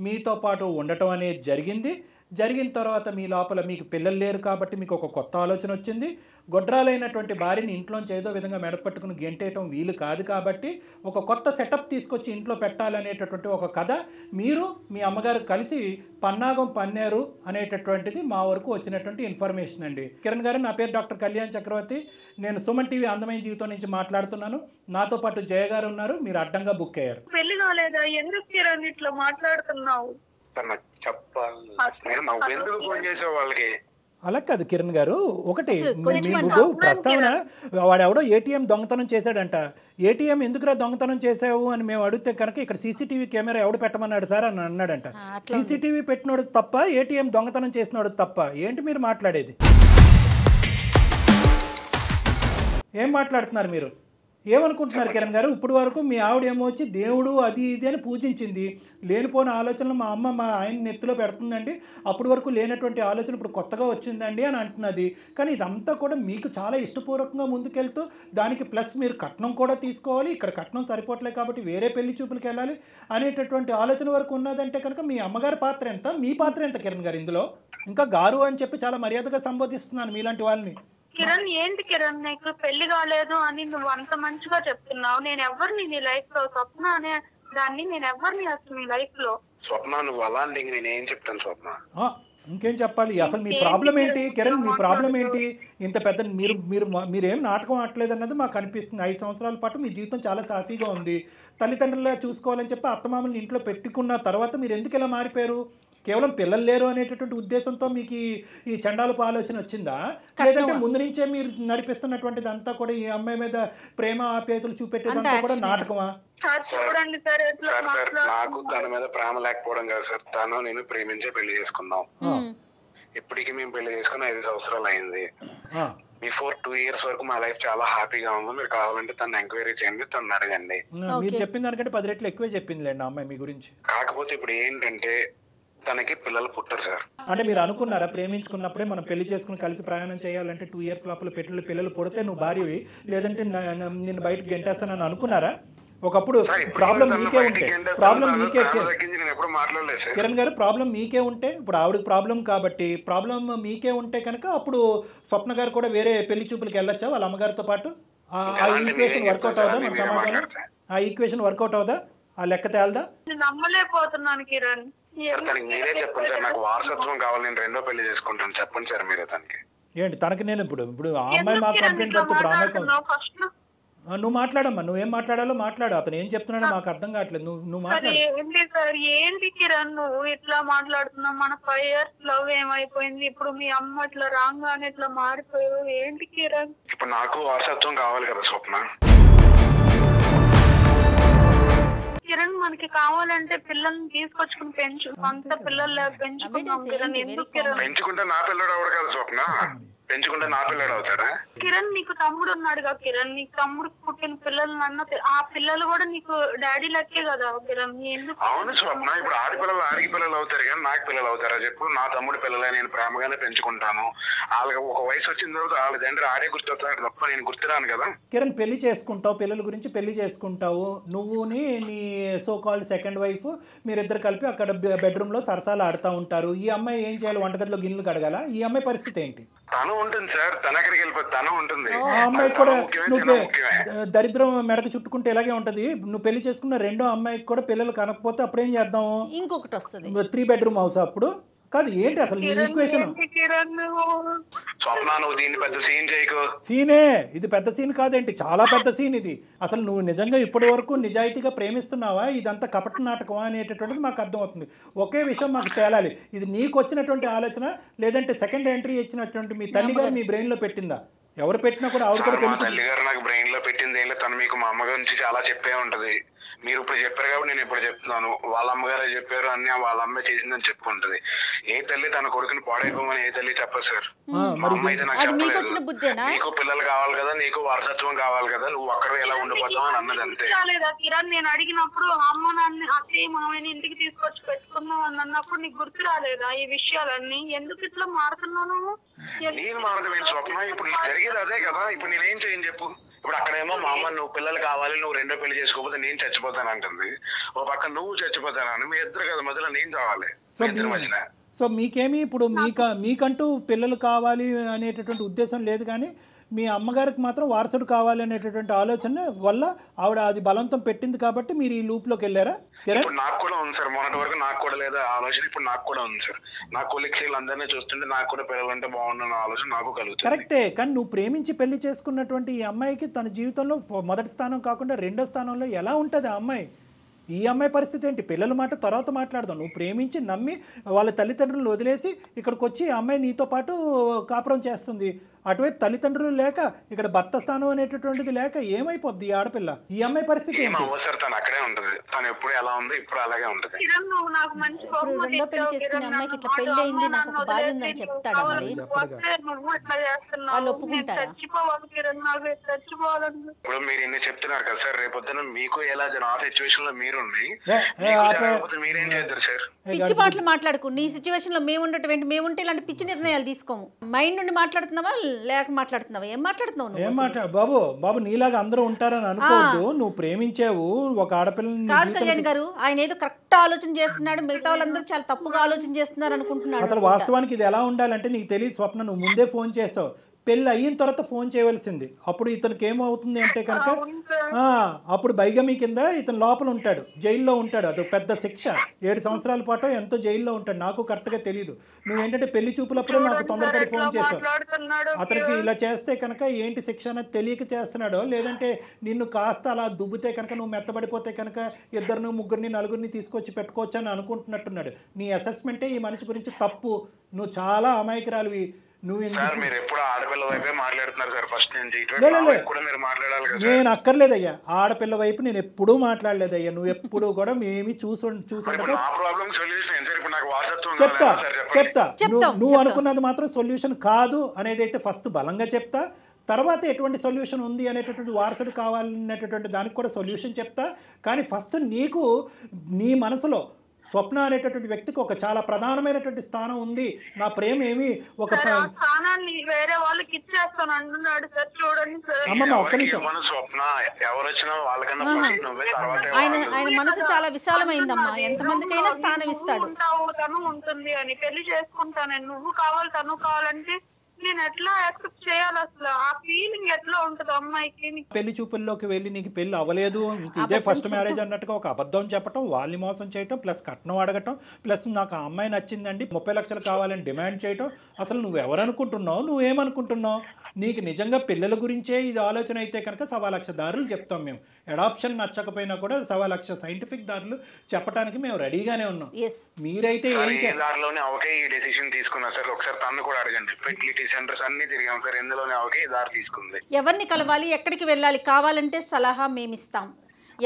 మీతో పాటు ఉండటం అనేది జరిగిన తర్వాత మీ లోపల మీకు పిల్లలు లేరు కాబట్టి మీకు ఒక కొత్త ఆలోచన వచ్చింది. గొడ్రాలైనటువంటి భార్యని ఇంట్లోంచి ఏదో విధంగా మెడపట్టుకుని గెంటేయటం వీలు కాదు కాబట్టి ఒక కొత్త సెటప్ తీసుకొచ్చి ఇంట్లో పెట్టాలనేటటువంటి ఒక కథ మీరు మీ అమ్మగారు కలిసి పన్నాగం పన్నారు అనేటటువంటిది మా వరకు వచ్చినటువంటి ఇన్ఫర్మేషన్ అండి. కిరణ్ గారు, నా పేరు డాక్టర్ కళ్యాణ్ చక్రవర్తి. నేను సుమన్ టీవీ అందమైన జీవితం నుంచి మాట్లాడుతున్నాను. నాతో పాటు జయ గారు ఉన్నారు. మీరు అడ్డంగా బుక్ అయ్యారు. పెళ్లి కాలేదా? ఎందుకు కిరణ్ ఇట్లా మాట్లాడుతున్నావు? అలా కాదు కిరణ్ గారు, ఒకటి మీకు ప్రస్తావన, వాడెవడో ఏటీఎం దొంగతనం చేశాడంట. ఏటీఎం ఎందుకురా దొంగతనం చేసావు అని మేము అడిగితే కనుక ఇక్కడ సీసీటీవీ కెమెరా ఎవడు పెట్టమన్నాడు సార్ అని అన్నాడంట. సీసీటీవీ పెట్టినోడు తప్ప, ఏటీఎం దొంగతనం చేసినోడు తప్ప? ఏంటి మీరు మాట్లాడేది? ఏం మాట్లాడుతున్నారు మీరు? ఏమనుకుంటున్నారు కిరణ్ గారు? ఇప్పుడు వరకు మీ ఆవిడ ఏమో వచ్చి దేవుడు అది ఇది అని పూజించింది. లేనిపోయిన ఆలోచనలు మా అమ్మ మా ఆయన నెత్తిలో పెడుతుందండి, అప్పటి వరకు లేనటువంటి ఆలోచన ఇప్పుడు కొత్తగా వచ్చిందండి అని అంటున్నది. కానీ ఇదంతా కూడా మీకు చాలా ఇష్టపూర్వకంగా ముందుకెళ్తూ దానికి ప్లస్ మీరు కట్నం కూడా తీసుకోవాలి, ఇక్కడ కట్నం సరిపోవట్లేదు కాబట్టి వేరే పెళ్లి చూపులకు వెళ్ళాలి అనేటటువంటి ఆలోచన వరకు ఉన్నదంటే కనుక మీ అమ్మగారి పాత్ర ఎంత, మీ పాత్ర ఎంత కిరణ్ గారు ఇందులో? ఇంకా గారు అని చెప్పి చాలా మర్యాదగా సంబోధిస్తున్నాను మీలాంటి వాళ్ళని. కిరణ్, ఏంటి కిరణ్ నీకు పెళ్లి కాలేదు అని నువ్వు అంత మంచిగా చెప్తున్నావు. నేను ఎవరిని నీ లైఫ్ లో? స్వప్న అనే దాన్ని నేను ఎవరిని అసలు నీ లైఫ్ లో? స్వప్న, నువ్వు అలాంటి నేను ఏం చెప్తాను స్వప్న? ఇంకేం చెప్పాలి? అసలు మీ ప్రాబ్లం ఏంటి కిరణ్? మీ ప్రాబ్లం ఏంటి? ఇంత పెద్ద మీరేం నాటకం ఆడలేదు అన్నది మాకు అనిపిస్తుంది. 5 సంవత్సరాల పాటు మీ జీవితం చాలా సాఫీగా ఉంది. తల్లిదండ్రులుగా చూసుకోవాలని చెప్పి అత్తమామని ఇంట్లో పెట్టుకున్న తర్వాత మీరు ఎందుకు ఇలా మారిపోయారు? కేవలం పిల్లలు లేరు అనేటటువంటి ఉద్దేశంతో మీకు ఈ చండాలపు ఆలోచన వచ్చిందా? లేదంటే ముందు నుంచే మీరు నడిపిస్తున్నటువంటిది అంతా కూడా ఈ అమ్మాయి మీద ప్రేమ ఆప్యాయతలు చూపెట్టేదంతా కూడా నాటకమా? నాకు తన మీద ప్రేమ లేకపోవడం కాదు సార్, తను నేను ప్రేమించే పెళ్లి చేసుకున్నాం. ఇప్పటికి మేము పెళ్లి చేసుకుని 5 సంవత్సరాలు అయింది. బిఫోర్ 2 years వరకు మా లైఫ్ చాలా హ్యాపీగా ఉంది. మీరు కావాలంటే తను ఎంక్వైరీ చేయండి, తను అడగండి. మీరు చెప్పిన దానికంటే 10 రెట్లు ఎక్కువే చెప్పిందిలేండి అమ్మాయి మీ గురించి. కాకపోతే ఇప్పుడు ఏంటంటే తనకి పిల్లలు పుట్టారు సార్. అంటే మీరు అనుకున్నారా ప్రేమించుకున్నప్పుడే మనం పెళ్లి చేసుకుని కలిసి ప్రయాణం చేయాలంటే 2 years లోపల పిల్లలు పుడితే నువ్వు భార్యవి, లేదంటే నిన్ను బయటకు గెంటేస్తానని అనుకున్నారా? ఒకప్పుడు ప్రాబ్లం మీకే ఉంటే కిరణ్ గారు, ప్రాబ్లం మీకే ఉంటే, ఇప్పుడు ఆవిడకి ప్రాబ్లం కాబట్టి ప్రాబ్లం మీకే ఉంటే కనుక అప్పుడు స్వప్న గారు కూడా వేరే పెళ్లి చూపులకు వెళ్ళొచ్చా వాళ్ళ అమ్మగారితో పాటు? ఆ ఈక్వేషన్ వర్కౌట్ అవుదా? మన సమాధానం ఆ ఈక్వేషన్ వర్కౌట్ అవుదా? ఆ లెక్క తేలదా? నమ్మలేకపోతున్నాను కిరణ్. మీరే చెప్పండి సార్, నాకు వారసత్వం కావాలి, నేను 2వ పెళ్లి చేసుకుంటాను. చెప్పండి సార్ మీరే తనకి. ఏంటి తనకి? నేను ఇప్పుడు ఆ అమ్మాయి మాకు కంప్లైంట్ పెడితే ఇప్పుడు అమ్మాయి నువ్వు మాట్లాడమ్మా, నువ్వేం మాట్లాడాలో మాట్లాడు. అతను ఏం చెప్తున్నాడో మాకు అర్థం కావట్లేదు. నువ్వు మాట్లాడు. ఏంటి కిరణ్ నువ్వు ఇట్లా మాట్లాడుతున్నావు? మన 5 years లవ్ ఏమైపోయింది? ఇప్పుడు మీ అమ్మ ఇట్లా రాగానే ఇట్లా మారిపోయావు. ఏంటి కిరణ్? ఇప్పుడు నాకు వారసత్వం కావాలి కదా స్వప్న. కిరణ్, మనకి కావాలంటే పిల్లల్ని తీసుకొచ్చుకుని పెంచు. అంత పిల్లలు పెంచుకున్నాం కిరణ్. ఎందుకు కిరణ్? పెంచుకుంటే నా పిల్లడు అవడు కదా స్వప్న, పెంచుకుంటే నా పిల్లడు అవుతాడా? కిరణ్, నీకు తమ్ముడు ఉన్నాడుగా కిరణ్. నీకు తమ్ముడు పుట్టిన పిల్లలు అన్న ఆ పిల్లలు కూడా నీకు డాడీ లెక్కే కదా కిరణ్. ఎందుకు? అవును స్వప్న, ఇప్పుడు ఆడపిల్లలు ఆడికి పిల్లలు అవుతారు కానీ నాకు పిల్లలు అవుతారా చెప్పు? నా తమ్ముడు పిల్లలే, నేను ప్రేమగానే పెంచుకుంటాను. వాళ్ళకి ఒక వయసు వచ్చిన తర్వాత వాళ్ళ తండ్రి ఆడే గుర్తొస్తాడు తప్ప నేను గుర్తురాను కదా. కిరణ్, పెళ్లి చేసుకుంటావు, పిల్లల గురించి పెళ్లి చేసుకుంటావు. నువ్వుని నీ సో కాల్డ్ సెకండ్ వైఫ్ మీరిద్దరు కలిపి అక్కడ బెడ్రూమ్ లో సరసాలు ఆడుతూ ఉంటారు. ఈ అమ్మాయి ఏం చేయాలి? వంటగదిలో గిన్నెలు కడగాల? ఈ అమ్మాయి పరిస్థితి ఏంటి? తను ఉంటుంది సార్, తన ఎక్కడికి వెళ్ళిపోతుంది, తను ఉంటుంది. ఆ అమ్మాయి కూడా నువ్వు దరిద్రం మెడకు చుట్టుకుంటే ఇలాగే ఉంటది. నువ్వు పెళ్లి చేసుకున్న 2వ అమ్మాయికి కూడా పిల్లలు కనకపోతే అప్పుడేం చేద్దాం? ఇంకొకటి వస్తుంది, 3 bedroom హౌస్. అప్పుడు కాదు ఏంటి అసలు నీ ఈక్వేషన్? సీనే ఇది, పెద్ద సీన్ కాదేంటి? చాలా పెద్ద సీన్ ఇది. అసలు నువ్వు నిజంగా ఇప్పటి వరకు నిజాయితీగా ప్రేమిస్తున్నావా, ఇదంతా కపట నాటకమా అనేటటువంటిది మాకు అర్థమవుతుంది. ఒకే విషయం మాకు తేలాలి, ఇది నీకు వచ్చినటువంటి ఆలోచన లేదంటే సెకండ్ ఎంట్రీ ఇచ్చినటువంటి మీ తల్లి గారు మీ బ్రెయిన్ లో పెట్టిందా? ఎవరు పెట్టినా కూడా ఆవిడ కూడా తల్లి గారు నాకు బ్రెయిన్ లో పెట్టింది ఏం లేదు. తను మీకు మా అమ్మ గురించి చాలా చెప్పే ఉంటది. మీరు ఇప్పుడు చెప్పారు కాబట్టి నేను ఇప్పుడు చెప్తున్నాను. వాళ్ళ అమ్మగారే చెప్పారు అన్ని వాళ్ళ అమ్మ చేసిందని చెప్పుకుంటది. ఏ తల్లి తన కొడుకుని పాడైపోమని ఏ తల్లి చెప్పదు సార్. మా అమ్మ అయితే నాకు చెప్పలేదు, నీకు పిల్లలు కావాలి కదా, నీకు వారసత్వం కావాలి కదా, నువ్వు అక్కడ ఎలా ఉండిపోతావు అని అన్నది అంతే. కిరణ్ నేను అడిగినప్పుడు అమ్మ నాన్న అత్తయ్య మామయ్యని ఇంటికి తీసుకొచ్చి పెట్టుకున్నావు అని అన్నప్పుడు నీకు గుర్తు రాలేదా ఈ విషయాలన్నీ? ఎందుకు ఇట్లా మారుతున్నావు? నేను మారడం స్వప్న, ఇప్పుడు జరిగేది అదే కదా. ఇప్పుడు నేనేం చేయను చెప్పు. ఇప్పుడు అక్కడేమో మా అమ్మ నువ్వు పిల్లలు కావాలి, నువ్వు రెండో పెళ్లి చేసుకోకపోతే నేను చచ్చిపోతాను అంటుంది. ఓ పక్క నువ్వు చచ్చిపోతాను, మీ ఇద్దరు కదా మధ్యలో నేను కావాలి ఇద్దరి మధ్యన. సో మీకేమి ఇప్పుడు మీకంటూ పిల్లలు కావాలి అనేటటువంటి ఉద్దేశం లేదు, కానీ మీ అమ్మగారికి మాత్రం వారసుడు కావాలి అనేటటువంటి ఆలోచన వల్ల ఆవిడ అది బలవంతం పెట్టింది కాబట్టి మీరు ఈ లూప్ లోకి వెళ్ళారా? ఇప్పుడు నాకు కూడా ఉంది సార్, మొన్నటి వరకు నాకు కూడా లేదా ఆలోచన, ఇప్పుడు నాకు కూడా ఉంది సార్. నా కొలీగ్స్ అందరినీ చూస్తుంటే నాకు కూడా పిల్లలు అంటే బాగుండన్న ఆలోచన నాకు కలుగుతుంది. కరెక్టే, కానీ నువ్వు ప్రేమించి పెళ్లి చేసుకున్నటువంటి ఈ అమ్మాయికి తన జీవితంలో మొదటి స్థానం కాకుండా రెండో స్థానంలో ఎలా ఉంటుంది ఆ అమ్మాయి? ఈ అమ్మాయి పరిస్థితి ఏంటి? పిల్లల మాట తర్వాత మాట్లాడదాం. నువ్వు ప్రేమించి నమ్మి వాళ్ళ తల్లిదండ్రులు వదిలేసి ఇక్కడికి వచ్చి ఈ అమ్మాయి నీతో పాటు కాపురం చేస్తుంది. అటువైపు తల్లిదండ్రులు లేక ఇక్కడ భర్త స్థానం అనేటటువంటిది లేక ఏమైపోద్ది ఈ ఆడపిల్ల? ఈ అమ్మాయి పరిస్థితి అక్కడే ఉంటుంది. తను ఎప్పుడు ఎలా ఉంది ఇప్పుడు అలాగే ఉంటుంది. రెండో పెళ్లి చేసుకునే అమ్మాయికి ఇట్లా పెళ్లి అయింది, నాకు ఒక భార్య ఉందని చెప్తాడా? మరి వాళ్ళు ఒప్పుకుంటారా? ఇప్పుడు మీరు ఎన్ని చెప్తున్నారు కదా సార్, రేపొద్దున మీకు ఎలా ఆ సిచ్యువేషన్ లో మీరుండి మీరేం చేద్దరు సార్? పిచ్చి మాటలు మాట్లాడుకు. నీ సిచ్యువేషన్ లో మేము ఉండటం ఏంటి? మేము ఉంటే ఇలాంటి పిచ్చి నిర్ణయాలు తీసుకోము. మైండ్ నుండి మాట్లాడుతున్నావా లేక మాట్లాడుతున్నావా? ఏం మాట్లాడుతున్నావు? ఏం మాట్లాడు బాబు, నీలాగా అందరూ ఉంటారని అనుకోవద్దు. నువ్వు ప్రేమించావు ఒక ఆడపిల్లని కాదు కళ్యాణ్ గారు, ఆయన ఏదో కరెక్ట్ ఆలోచన చేస్తున్నాడు, మిగతా వాళ్ళందరూ చాలా తప్పుగా ఆలోచన చేస్తున్నారు అనుకుంటున్నాడు. అసలు వాస్తవానికి ఇది ఎలా ఉండాలంటే నీకు తెలియదు స్వప్న, నువ్వు ముందే ఫోన్ చేసావు. పెళ్ళి అయిన తర్వాత ఫోన్ చేయవలసింది. అప్పుడు ఇతనికి ఏమవుతుంది అంటే కనుక అప్పుడు బైగమీ కింద ఇతను లోపల ఉంటాడు, జైల్లో ఉంటాడు. అది పెద్ద శిక్ష. 7 సంవత్సరాల పాటు ఎంతో జైల్లో ఉంటాడు. నాకు కరెక్ట్గా తెలియదు. నువ్వేంటంటే పెళ్లి చూపులప్పుడే నాకు తొందరపడి ఫోన్ చేసావు. అతనికి ఇలా చేస్తే కనుక ఏంటి శిక్ష అనేది తెలియక చేస్తున్నాడో, లేదంటే నిన్ను కాస్త అలా దుబ్బితే కనుక నువ్వు మెత్తబడిపోతే కనుక 2, 3, 4 తీసుకొచ్చి పెట్టుకోవచ్చు అని అనుకుంటున్నట్టున్నాడు. నీ అసెస్మెంటే ఈ మనిషి గురించి తప్పు. నువ్వు చాలా అమాయకురాలివి. మీరు ఎప్పుడు ఆడపిల్ల వైపే మాట్లాడుతున్నారు సార్. ఫస్ట్ నుంచి నేను అక్కర్లేదయ్యా, ఆడపిల్ల వైపు నేను ఎప్పుడూ మాట్లాడలేదయ్యా. నువ్వు ఎప్పుడు కూడా మేమి చెప్తా నువ్వు అనుకున్నది మాత్రం సొల్యూషన్ కాదు అనేది అయితే ఫస్ట్ బలంగా చెప్తా. తర్వాత ఎటువంటి సొల్యూషన్ ఉంది అనేటటువంటి వారసుడు కావాలనేటటువంటి దానికి కూడా సొల్యూషన్ చెప్తా. కానీ ఫస్ట్ నీకు నీ మనసులో స్వప్న అనేటటువంటి వ్యక్తికి ఒక చాలా ప్రధానమైనటువంటి స్థానం ఉంది. నా ప్రేమ ఏమి ఒక స్థానాన్ని వేరే వాళ్ళకి ఇచ్చేస్తాను అంటున్నాడు సార్. చూడండి సార్, అమ్మమ్మ ఒక్క నిమిషం. ఆయన మనసు చాలా విశాలమైందమ్మా, ఎంతమందికైనా స్థానం ఇస్తాడు. తను ఉంటుంది అని పెళ్లి చేసుకుంటాను, నువ్వు కావాలి తను కావాలంటే నేను ఎట్లా యాక్సెప్ట్ చేయాలి? అసలు ఆ ఫీలింగ్ ఎట్లా ఉంటుంది అమ్మాయికి? పెళ్లి చూపుల్లోకి వెళ్ళి నీకు పెళ్లి అవ్వలేదు, ఇదే ఫస్ట్ మ్యారేజ్ అన్నట్టుగా ఒక అబద్ధం చెప్పడం, వాళ్ళని మోసం చేయటం, ప్లస్ కట్నం అడగటం, ప్లస్ నాకు ఆ అమ్మాయి నచ్చిందండి 30 లక్షలు కావాలని డిమాండ్ చేయటం. అసలు నువ్వెవరనుకుంటున్నావు? నువ్వేమనుకుంటున్నావు? నీకు నిజంగా పిల్లల గురించే ఇది ఆలోచన అయితే కనుక 1.25 లక్ష దారులు చెప్తాం మేము. అడాప్షన్ నచ్చకపోయినా కూడా 1.25 లక్ష సైంటిఫిక్ దారులు చెప్పడానికి మేము రెడీగానే ఉన్నాం. మీరైతే ఎవరిని కలవాలి, ఎక్కడికి వెళ్ళాలి కావాలంటే సలహా మేమిస్తాం.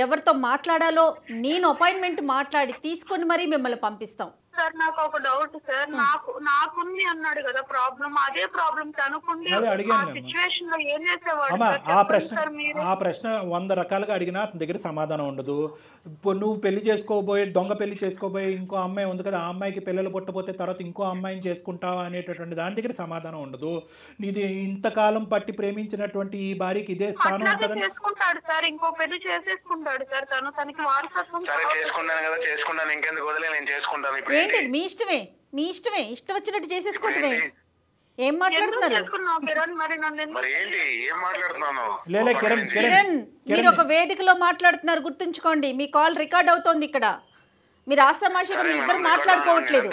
ఎవరితో మాట్లాడాలో నేను అపాయింట్మెంట్ మాట్లాడి తీసుకొని మరీ మిమ్మల్ని పంపిస్తాం. సార్ నాకు ఒక డౌట్ సార్, నాకుంది అన్నాడు కదా ప్రాబ్లం, అదే ప్రాబ్లం తనుకుంది. సిచ్యువేషన్ లో ఏం చేసేవాడు? ఆ ప్రశ్న 100 రకాలుగా అడిగినా అతని దగ్గర సమాధానం ఉండదు. నువ్వు పెళ్లి చేసుకోబోయే దొంగ పెళ్లి చేసుకోబోయే ఇంకో అమ్మాయి ఉంది కదా, ఆ అమ్మాయికి పిల్లలు పుట్టపోతే తర్వాత ఇంకో అమ్మాయిని చేసుకుంటావా అనేటటువంటి దాని దగ్గర సమాధానం ఉండదు. ఇది ఇంతకాలం పట్టి ప్రేమించినటువంటి ఈ భార్యకి ఇదే స్థానం ఉంటుందని చేసుకుంటాడు సార్. ఇంకో పెళ్లి చేసేసుకుంటాడు సార్. తనకి వారసత్వం చేసుకుంటాను కదా, చేసుకుంటాను, ఇంకెందుకు వదిలే, నేను చేసుకుంటాను. ఏంటి మీ ఇష్టమే, మీ ఇష్టమే, ఇష్టం వచ్చినట్టు చేసేసుకోవటమే. ఏం మాట్లాడుతున్నారు? కిరణ్, మీరు ఒక వేదికలో మాట్లాడుతున్నారు, గుర్తుంచుకోండి. మీ కాల్ రికార్డ్ అవుతోంది ఇక్కడ. మీరు ఆసమాషగా మీ ఇద్దరు మాట్లాడుకోవట్లేదు.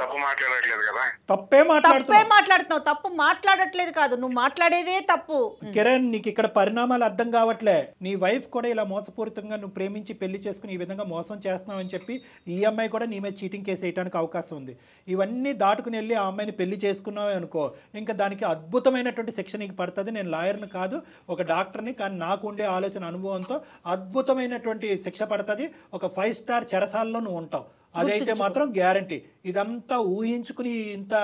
తప్పే మాట్లాడుతున్నావు. తప్పు మాట్లాడట్లేదు కాదు, నువ్వు మాట్లాడేదే తప్పు. కిరణ్, నీకు ఇక్కడ పరిణామాలు అర్థం కావట్లే. నీ వైఫ్ కూడా ఇలా మోసపూరితంగా నువ్వు ప్రేమించి పెళ్లి చేసుకుని ఈ విధంగా మోసం చేస్తున్నావు అని చెప్పి ఈ అమ్మాయి కూడా నీ మీద చీటింగ్ కేసు వేయడానికి అవకాశం ఉంది. ఇవన్నీ దాటుకుని వెళ్ళి ఆ అమ్మాయిని పెళ్లి చేసుకున్నావు అనుకో, ఇంకా దానికి అద్భుతమైనటువంటి శిక్ష నీకు పడుతుంది. నేను లాయర్ని కాదు, ఒక డాక్టర్ని, కానీ నాకు ఉండే ఆలోచన అనుభవంతో అద్భుతమైనటువంటి శిక్ష పడుతుంది. ఒక 5 స్టార్ చెరసాలలో నువ్వు ఉంటావు. అదైతే మాత్రం గ్యారంటీ. ఇదంతా ఊహించుకుని ఇంత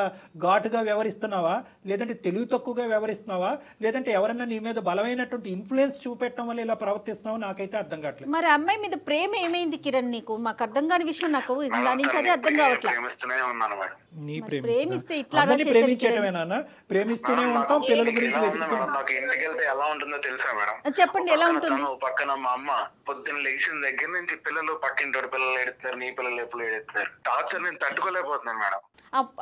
ఘాటుగా వ్యవహరిస్తున్నావా, లేదంటే తెలివి తక్కువగా వ్యవహరిస్తున్నావా, లేదంటే ఎవరన్నా నీ మీద బలమైనటువంటి ఇన్ఫ్లుయెన్స్ చూపెట్టడం వల్ల ఇలా ప్రవర్తిస్తున్నావా, నాకైతే అర్థం కావట్లేదు. మరి అమ్మాయి మీద ప్రేమ ఏమైంది కిరణ్ నీకు? మాకు అర్థం కాని విషయం, నాకు దాని నుంచి అదే అర్థం కావట్లేదు. నీ ప్రేమిస్తే ఇట్లా ప్రేమించడమేనా? ప్రేమిస్తూనే ఉంటాం, పిల్లల గురించి చెప్పండి ఎలా ఉంటుంది? పక్కన మా అమ్మ పొద్దున్న లేచిన దగ్గర నుంచి పిల్లలు పక్కింటి పిల్లలు ఎడుతారు, నీ పిల్లలు ఎప్పుడు ఎడుతారు. టార్చర్ నేను తట్టుకోలేకపోతున్నాను మేడం.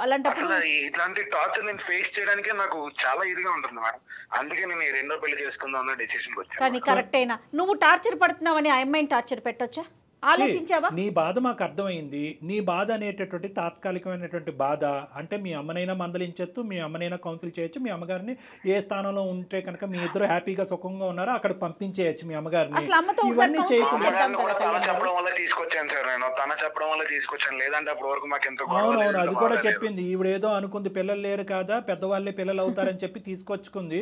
అలాంటప్పుడు ఇట్లాంటి టార్చర్ నేను ఫేస్ చేయడానికే నాకు చాలా ఇదిగా ఉంటుంది మేడం. అందుకే నేను 2వ పెళ్లి చేసుకుందాం అన్న డెసిషన్ వచ్చాను. కానీ కరెక్ట్ అయినా నువ్వు టార్చర్ పడుతున్నావని ఆ అమ్మాయిని టార్చర్ పెట్టొచ్చా? ఆలోచించావా? నీ బాధ మాకు అర్థమైంది. నీ బాధ అనేటటువంటి తాత్కాలికమైనటువంటి బాధ. అంటే మీ అమ్మనైనా మందలించచ్చు, మీ అమ్మనైనా కౌన్సిల్ చేయొచ్చు, మీ అమ్మగారిని ఏ స్థానంలో ఉంటే కనుక మీ ఇద్దరు హ్యాపీగా సుఖంగా ఉన్నారో అక్కడ పంపించేయచ్చు మీ అమ్మగారిని. ఇవన్నీ చెప్పడం వల్ల తీసుకొచ్చాను సార్ నేను. తన చెప్పడం వల్ల తీసుకొచ్చాను, లేదంటే అప్పటి వరకు మాకు ఎంతో. అవునవును, అది కూడా చెప్పింది. ఈవిడేదో అనుకుంది పిల్లలు లేరు కదా, పెద్దవాళ్ళే పిల్లలు అవుతారని చెప్పి తీసుకొచ్చుకుంది.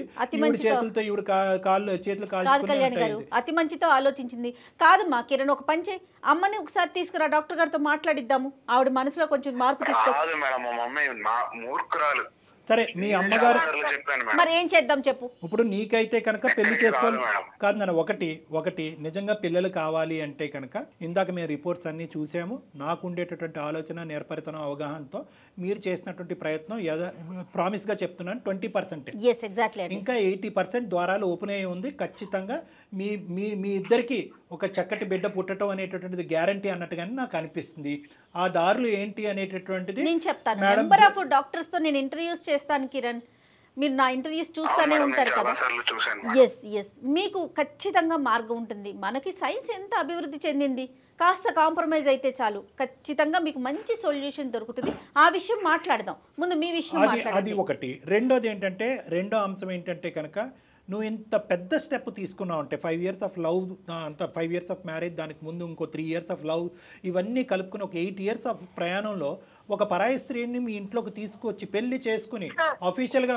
చేతులతో ఈవిడ కాళ్ళు చేతులు కాల్చుకుని అతి మంచితో ఆలోచించింది. కాదు మా కిరణ్, ఒక పంచే అమ్మని ఒకసారి తీసుకురా, డాక్టర్ గారితో మాట్లాడిద్దాము. ఆవిడ మనసులో కొంచెం మార్పు మూర్ఖురాలు. సరే, మీ అమ్మగారు మరి ఏం చేద్దాం చెప్పు. ఇప్పుడు నీకైతే కనుక పెళ్లి చేసుకోవాలి కాదు నాన్న. ఒకటి నిజంగా పిల్లలు కావాలి అంటే కనుక ఇందాక మేము రిపోర్ట్స్ అన్ని చూసాము. నాకు ఉండేటటువంటి ఆలోచన, నేర్పరితనం, అవగాహనతో మీరు చేసినటువంటి ప్రయత్నం ప్రామిస్ గా చెప్తున్నాను 20%. ఇంకా 80% ద్వారాలు ఓపెన్ అయ్యి ఉంది. ఖచ్చితంగా మీ ఇద్దరికి ఒక చక్కటి బిడ్డ పుట్టడం అనేటటువంటిది గ్యారంటీ అన్నట్టుగానే నాకు అనిపిస్తుంది. ఆ దారులు ఏంటి అనేటటువంటిది నేను చెప్తాను. నెంబర్ ఆఫ్ డాక్టర్స్ తో నేను ఇంటర్వ్యూస్ చేస్తాను కిరణ్. మీరు నా ఇంటర్వ్యూస్ చూస్తూనే ఉంటారు కదా. ఎస్ మీకు ఖచ్చితంగా మార్గం ఉంటుంది. మనకి సైన్స్ ఎంత అభివృద్ధి చెందింది, కాస్త కాంప్రమైజ్ అయితే చాలు, ఖచ్చితంగా మీకు మంచి సొల్యూషన్ దొరుకుతుంది. ఆ విషయం మాట్లాడదాం. ముందు మీ విషయం మాట్లాడండి. అది ఒకటి. రెండో అంశం ఏంటంటే కనుక నువ్వు ఇంత పెద్ద స్టెప్ తీసుకున్నావు అంటే 5 years ఆఫ్ లవ్, అంత 5 years ఆఫ్ మ్యారేజ్, దానికి ముందు ఇంకో 3 years ఆఫ్ లవ్, ఇవన్నీ కలుపుకుని ఒక 8 years ఆఫ్ ప్రయాణంలో ఒక పరాయి స్త్రీని మీ ఇంట్లోకి తీసుకొచ్చి పెళ్లి చేసుకుని అఫీషియల్గా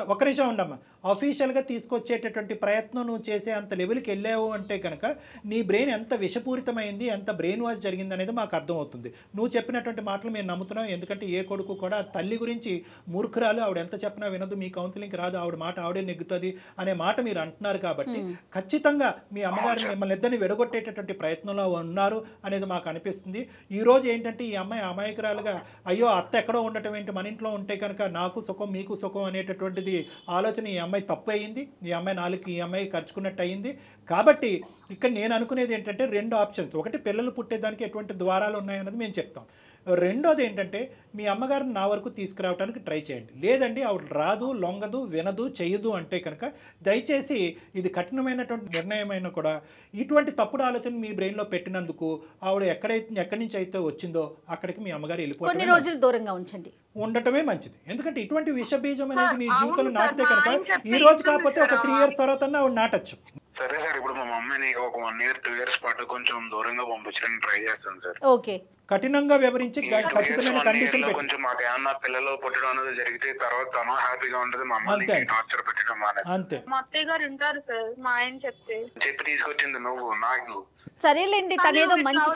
అఫీషియల్గా తీసుకొచ్చేటటువంటి ప్రయత్నం నువ్వు చేసే అంత లెవెల్కి వెళ్ళావు అంటే కనుక నీ బ్రెయిన్ ఎంత విషపూరితమైంది, ఎంత బ్రెయిన్ వాష్ జరిగింది అనేది మాకు అర్థమవుతుంది. నువ్వు చెప్పినటువంటి మాటలు మేము నమ్ముతున్నాం. ఎందుకంటే ఏ కొడుకు కూడా తల్లి గురించి మూర్ఖురాలు, ఆవిడ ఎంత చెప్పినా వినదు, మీ కౌన్సిలింగ్కి రాదు, ఆవిడ మాట ఆవిడే నెగ్గుతుంది అనే మాట మీరు అంటున్నారు. కాబట్టి ఖచ్చితంగా మీ అమ్మగారు మిమ్మల్ని ఇద్దరిని విడగొట్టేటటువంటి ప్రయత్నంలో ఉన్నారు అనేది మాకు అనిపిస్తుంది. ఈ రోజు ఏంటంటే ఈ అమ్మాయి అమాయకురాలుగా అయ్యో అత్త ఎక్కడో ఉండటం ఏంటి, మన ఇంట్లో ఉంటే కనుక నాకు సుఖం మీకు సుఖం అనేటటువంటిది ఆలోచన ఈ అమ్మాయి తప్పు అయింది. ఈ అమ్మాయి నాలుగు ఈ అమ్మాయి ఖర్చుకున్నట్టు అయింది. కాబట్టి ఇక్కడ నేను అనుకునేది ఏంటంటే 2 ఆప్షన్స్. ఒకటి, పిల్లలు పుట్టేదానికి ఎటువంటి ద్వారాలు ఉన్నాయన్నది మేము చెప్తాం. రెండోది ఏంటంటే మీ అమ్మగారిని నా వరకు తీసుకురావడానికి ట్రై చేయండి. లేదండి ఆవిడ రాదు, లొంగదు, వినదు, చేయదు అంటే కనుక దయచేసి ఇది కఠినమైనటువంటి నిర్ణయమైనా కూడా ఇటువంటి తప్పుడు ఆలోచన మీ బ్రెయిన్లో పెట్టినందుకు ఆవిడ ఎక్కడి నుంచి అయితే వచ్చిందో అక్కడికి మీ అమ్మగారు కొన్ని రోజులు దూరంగా ఉంచండి, ఉండటమే మంచిది. ఎందుకంటే ఇటువంటి విషబీజం అనేది మీ జీవితంలో నాటితే కనుక ఈ రోజు కాకపోతే ఒక 3 years తర్వాత ఆవిడ నాటచ్చు. సరే సార్, ఇప్పుడు మా మమ్మీని ఒక 1 year 2 years పాటు కొంచెం దూరంగా పంపించడానికి ట్రై చేస్తాను సార్. ఓకే, కఠినంగా వివరించి ఖచ్చితమైన కండిషన్ కొంచెం మాకు ఏమన్నా పిల్లలు పుట్టడం అనేది జరిగితే తర్వాత తను హ్యాపీగా ఉంటుంది, మా అమ్మని టార్చర్ పెట్టడం అంతే. మా అత్తయ్య గారు ఉంటారు సార్, మా ఆయన చెప్పి తీసుకొచ్చింది నువ్వు నాకు. సరేలేండి, తనేదో మంచి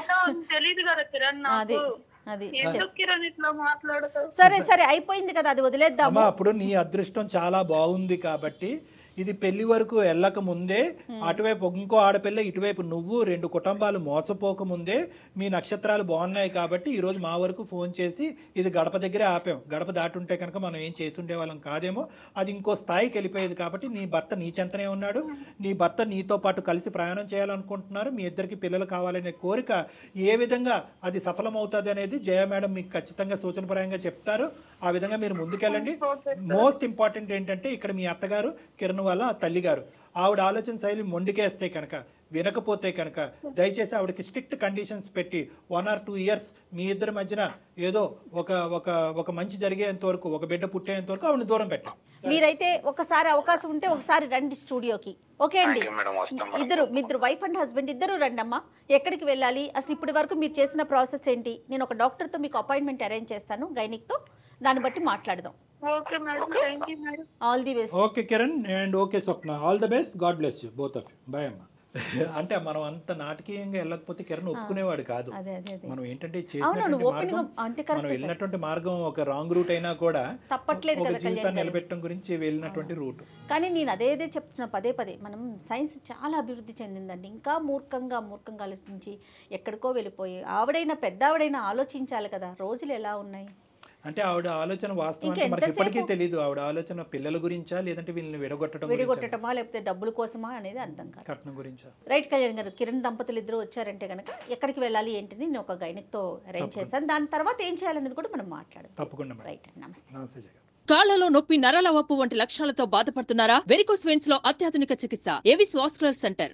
తెలియదు కదా కిరణ్ నాకు. సరే అయిపోయింది కదా, అది వదిలేద్దామా. అప్పుడు నీ అదృష్టం చాలా బాగుంది కాబట్టి ఇది పెళ్లి వరకు వెళ్ళక ముందే అటువైపు ఇంకో ఆడపిల్ల, ఇటువైపు నువ్వు, 2 కుటుంబాలు మోసపోక ముందే మీ నక్షత్రాలు బాగున్నాయి కాబట్టి ఈ రోజు మా వరకు ఫోన్ చేసి ఇది గడప దగ్గరే ఆపాం. గడప దాటుంటే కనుక మనం ఏం చేసి ఉండేవాళ్ళం కాదేమో, అది ఇంకో స్థాయికి వెళ్ళిపోయేది. కాబట్టి నీ భర్త నీ చెంతనే ఉన్నాడు, నీ భర్త నీతో పాటు కలిసి ప్రయాణం చేయాలనుకుంటున్నారు, మీ ఇద్దరికి పిల్లలు కావాలనే కోరిక ఏ విధంగా అది సఫలమవుతుంది అనేది జయ మేడం మీకు ఖచ్చితంగా సూచనపరంగా చెప్తారు. ఆ విధంగా మీరు ముందుకెళ్ళండి. మోస్ట్ ఇంపార్టెంట్ ఏంటంటే ఇక్కడ మీ అత్తగారు కిరణ్ వాళ్ళ తల్లి గారు, ఆవిడ ఆలోచన శైలి మొండికేస్తే కనుక వినకపోతే కనుక దయచేసి ఆవిడకి స్ట్రిక్ట్ కండిషన్స్ పెట్టి 1 or 2 years మీ ఇద్దరి మధ్యన ఏదో ఒక మంచి జరిగేంత వరకు, ఒక బిడ్డ పుట్టేంత వరకు ఆవిడని దూరం పెట్టాం. మీరైతే ఒకసారి అవకాశం ఉంటే ఒకసారి రండి స్టూడియోకి. ఓకే అండి, ఇద్దరు వైఫ్ అండ్ హస్బెండ్ ఇద్దరు రండి అమ్మా. ఎక్కడికి వెళ్ళాలి, అసలు ఇప్పటి వరకు మీరు చేసిన ప్రాసెస్ ఏంటి, నేను ఒక డాక్టర్తో మీకు అపాయింట్మెంట్ అరేంజ్ చేస్తాను గైనిక్తో, దాన్ని బట్టి మాట్లాడదాం. All the best. Okay Kiran and okay Swapna, all the best, God bless you both of you. Bye అమ్మా. అంటే మనం అంత నాటకీయంగా వెళ్ళకపోతే కిరణ్ ఒప్పుకునేవాడు కాదు. మనం ఏంటంటే మనం వెళ్ళినటువంటి మార్గం ఒక రాంగ్ రూట్ అయినా కూడా తప్పట్లేదు కదా, జీవితాన్ని నిలబెట్టడం గురించి వెళ్ళినటువంటి రూట్. కానీ నేను అదే చెప్తున్నా పదే మనం సైన్స్ చాలా అభివృద్ధి చెందిందండి. ఇంకా మూర్ఖంగా ఆలోచించి ఎక్కడికో వెళ్ళిపోయి ఆవిడైనా పెద్ద ఆవిడైనా ఆలోచించాలి కదా, రోజులు ఎలా ఉన్నాయి. అంటే ఆవిడ ఆలోచన వాస్తవానికి మనకి ఇప్పటికీ తెలియదు. ఆవిడ ఆలోచన పిల్లల గురించా లేదంటే వీళ్ళని విడగొట్టడమా లేకపోతే డబ్బుల కోసమా అనేది అర్థం కాదు. కట్నం గురించా. రైట్ కళ్యాణ్ గారు, కిరణ్ దంపతులు ఇద్దరు వచ్చారంటే కనుక ఎక్కడికి వెళ్ళాలి ఏంటని నేను ఒక గైనిక్తో అరేంజ్ చేస్తాను. దాని తర్వాత ఏం చేయాలనేది కూడా మనం మాట్లాడదాం. తప్పకుండా. రైట్ అండి, నమస్తే. నమస్తే జగన్. కాళ్లలో నొప్పి, నరాల వాపు వంటి లక్షణాలతో బాధపడుతున్నారా? వెరికోస్ వెయిన్స్ లో అత్యాధునిక చికిత్స ఏవిస్ వాస్కులర్ సెంటర్.